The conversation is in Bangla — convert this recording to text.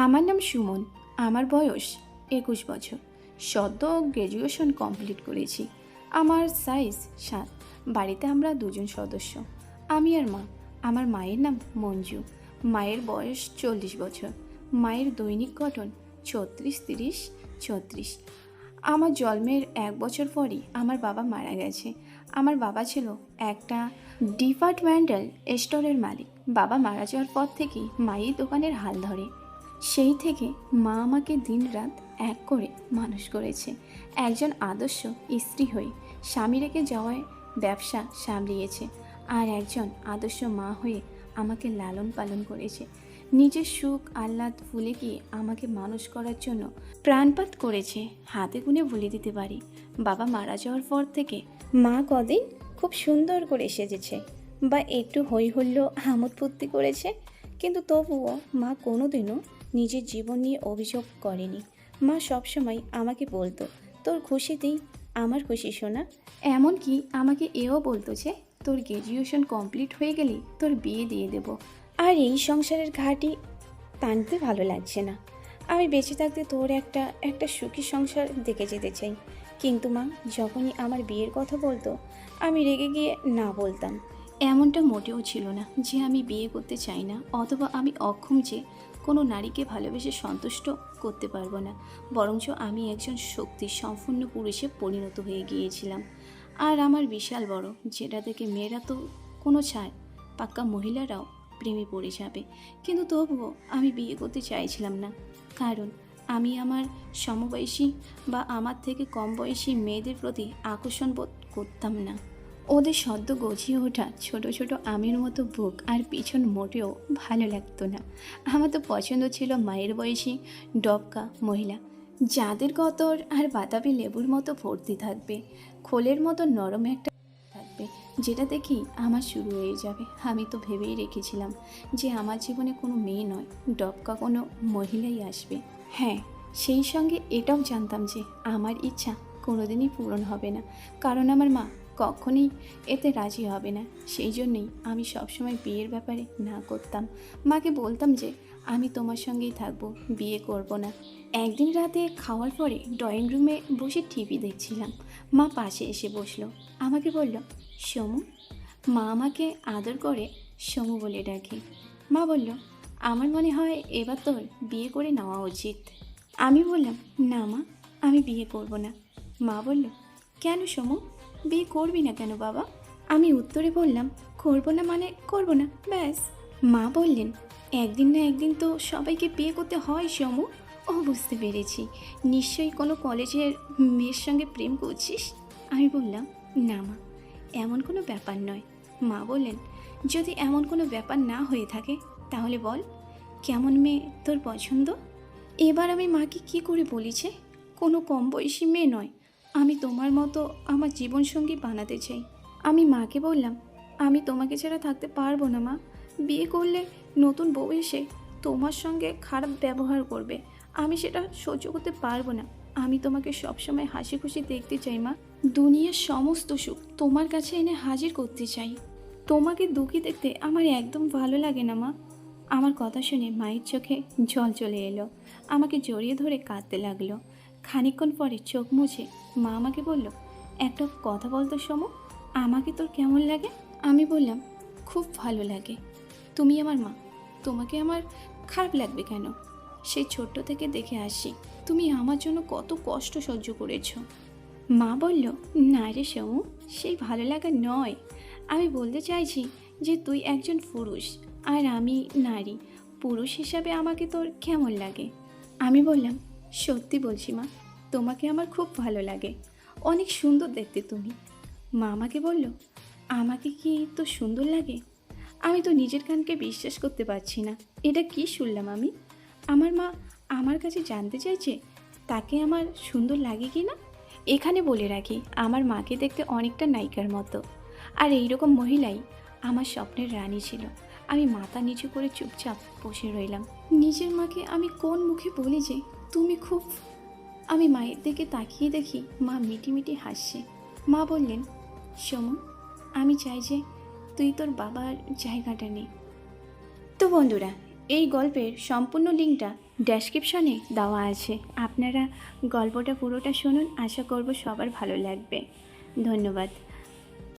আমার নাম সুমন। আমার বয়স 21 বছর। সদ্য গ্র্যাজুয়েশন কমপ্লিট করেছি। আমার সাইজ 7। বাড়িতে আমরা দুজন সদস্য, আমি আর মা। আমার মায়ের নাম মঞ্জু। মায়ের বয়স 40 বছর। মায়ের দৈনিক গঠন 36-30-36। আমার জন্মের 1 বছর পরই আমার বাবা মারা গেছে। আমার বাবা ছিল একটা ডিপার্টমেন্টাল স্টোরের মালিক। বাবা মারা যাওয়ার পর থেকেই মায়ের দোকানের হাল ধরে। সেই থেকে মা আমাকে দিনরাত এক করে মানুষ করেছে। একজন আদর্শ স্ত্রী হয়ে স্বামী রেখে যাওয়ায় ব্যবসা সামলিয়েছে, আর একজন আদর্শ মা হয়ে আমাকে লালন পালন করেছে। নিজের সুখ আহ্লাদ ভুলে গিয়ে আমাকে মানুষ করার জন্য প্রাণপাত করেছে। হাতে গুনে বলে দিতে পারি, বাবা মারা যাওয়ার পর থেকে মা কদিন খুব সুন্দর করে সেজেছে বা একটু হই হল্লো আমোদ ফুর্তি করেছে, কিন্তু তবুও মা কোনোদিনও নিজের জীবন নিয়ে অভিযোগ করেনি। মা সবসময় আমাকে বলতো, তোর খুশিতেই আমার খুশি সোনা। এমনকি আমাকে এও বলতো যে তোর গ্র্যাজুয়েশন কমপ্লিট হয়ে গেলেই তোর বিয়ে দিয়ে দেব। আর এই সংসারের ঘাটি টানতে ভালো লাগছে না। আমি বেঁচে থাকতে তোর একটা সুখী সংসার দেখে যেতে চাই। কিন্তু মা যখনই আমার বিয়ের কথা বলতো, আমি রেগে গিয়ে না বলতাম। এমনটা মোটেও ছিল না যে আমি বিয়ে করতে চাই না অথবা আমি অক্ষম যে কোনো নারীকে ভালোবেসে সন্তুষ্ট করতে পারবো না, বরঞ্চ আমি একজন শক্তি সম্পূর্ণ পুরুষে পরিণত হয়ে গিয়েছিলাম। আর আমার বিশাল বড়, যেটা থেকে মেয়েরা তো কোনো ছাড়, পাক্কা মহিলারাও প্রেমে পড়ে যাবে। কিন্তু তবুও আমি বিয়ে করতে চাইছিলাম না, কারণ আমি আমার সমবয়সী বা আমার থেকে কম বয়সী মেয়েদের প্রতি আকর্ষণ বোধ করতাম না। ওদের সদ্য গজিয়ে ওঠা ছোট ছোট আমের মতো বুক আর পিছন মোটেও ভালো লাগতো না। আমার তো পছন্দ ছিল মায়ের বয়সী ডবকা মহিলা, যাদের গতর আর বাতাবি লেবুর মতো ভর্তি থাকবে, খোলের মতো নরম একটা থাকবে, যেটা দেখেই আমার শুরু হয়ে যাবে। আমি তো ভেবেই রেখেছিলাম যে আমার জীবনে কোনো মেয়ে নয়, ডবকা কোনো মহিলাই আসবে। হ্যাঁ, সেই সঙ্গে এটাও জানতাম যে আমার ইচ্ছা কোনোদিনই পূরণ হবে না, কারণ আমার মা কখনোই এতে রাজি হবে না। সেই জন্যই আমি সবসময় বিয়ের ব্যাপারে না করতাম। মাকে বলতাম যে আমি তোমার সঙ্গেই থাকবো, বিয়ে করব না। একদিন রাতে খাওয়ার পরে ড্রয়িং রুমে বসে টিভি দেখছিলাম। মা পাশে এসে বসলো, আমাকে বলল, সমু। মা আমাকে আদর করে সমু বলে ডাকে। মা বলল, আমার মনে হয় এবার তোর বিয়ে করে নেওয়া উচিত। আমি বললাম, না মা, আমি বিয়ে করব না। মা বলল, কেন সমু, বিয়ে করবি না কেন বাবা? আমি উত্তরে বললাম, করব না মানে করব না, ব্যাস। মা বললেন, একদিন না একদিন তো সবাইকে বিয়ে করতে হয় সমু। ও, বুঝতে পেরেছি, নিশ্চয়ই কোনো কলেজের মেয়ের সঙ্গে প্রেম করছিস। আমি বললাম, না মা, এমন কোনো ব্যাপার নয়। মা বললেন, যদি এমন কোনো ব্যাপার না হয়ে থাকে তাহলে বল, কেমন মেয়ে তোর পছন্দ? এবার আমি মাকে কি করে বলিছে, কোনো কম বয়সী মেয়ে নয়, আমি তোমার মতো আমার জীবনসঙ্গী বানাতে চাই। আমি মাকে বললাম, আমি তোমাকে ছাড়া থাকতে পারবো না মা। বিয়ে করলে নতুন বউ এসে তোমার সঙ্গে খারাপ ব্যবহার করবে, আমি সেটা সহ্য করতে পারবো না। আমি তোমাকে সবসময় হাসি খুশি দেখতে চাই মা। দুনিয়ার সমস্ত সুখ তোমার কাছে এনে হাজির করতে চাই। তোমাকে দুঃখী দেখতে আমার একদম ভালো লাগে না মা। আমার কথা শুনে মায়ের চোখে জল চলে এলো, আমাকে জড়িয়ে ধরে কাঁদতে লাগলো। খানিকক্ষণ পরে চোখ মুছে মা আমাকে বলল, একটা কথা বলতো সমু, আমাকে তোর কেমন লাগে? আমি বললাম, খুব ভালো লাগে। তুমি আমার মা, তোমাকে আমার খারাপ লাগবে কেন? সেই ছোট্ট থেকে দেখে আসি তুমি আমার জন্য কত কষ্ট সহ্য করেছো। মা বলল, না রে সমু, সেই ভালো লাগা নয়। আমি বলতে চাইছি যে তুই একজন পুরুষ আর আমি নারী। পুরুষ হিসাবে আমাকে তোর কেমন লাগে? আমি বললাম, সত্যি বলছি মা, তোমাকে আমার খুব ভালো লাগে, অনেক সুন্দর দেখতে তুমি। মা আমাকে বলল, আমাকে কি তো সুন্দর লাগে? আমি তো নিজের কানকে বিশ্বাস করতে পারছি না, এটা কি শুনলাম আমি। আমার মা আমার কাছে জানতে চাইছে তাকে আমার সুন্দর লাগে কি না। এখানে বলে রাখি, আমার মাকে দেখতে অনেকটা নায়িকার মতো, আর এইরকম মহিলাই আমার স্বপ্নের রানী ছিল। আমি মাথা নিচু করে চুপচাপ বসে রইলাম। নিজের মাকে আমি কোন মুখে বলি যে তুমি খুব। আমি মায়ের দিকে তাকিয়ে দেখি মা মিটিমিটি হাসছে। মা বললেন, সমু, আমি চাই যে তুই তোর বাবার জায়গাটা নে। তো বন্ধুরা, এই গল্পের সম্পূর্ণ লিঙ্কটা ডেসক্রিপশনে দেওয়া আছে, আপনারা গল্পটা পুরোটা শুনুন। আশা করব সবার ভালো লাগবে। ধন্যবাদ।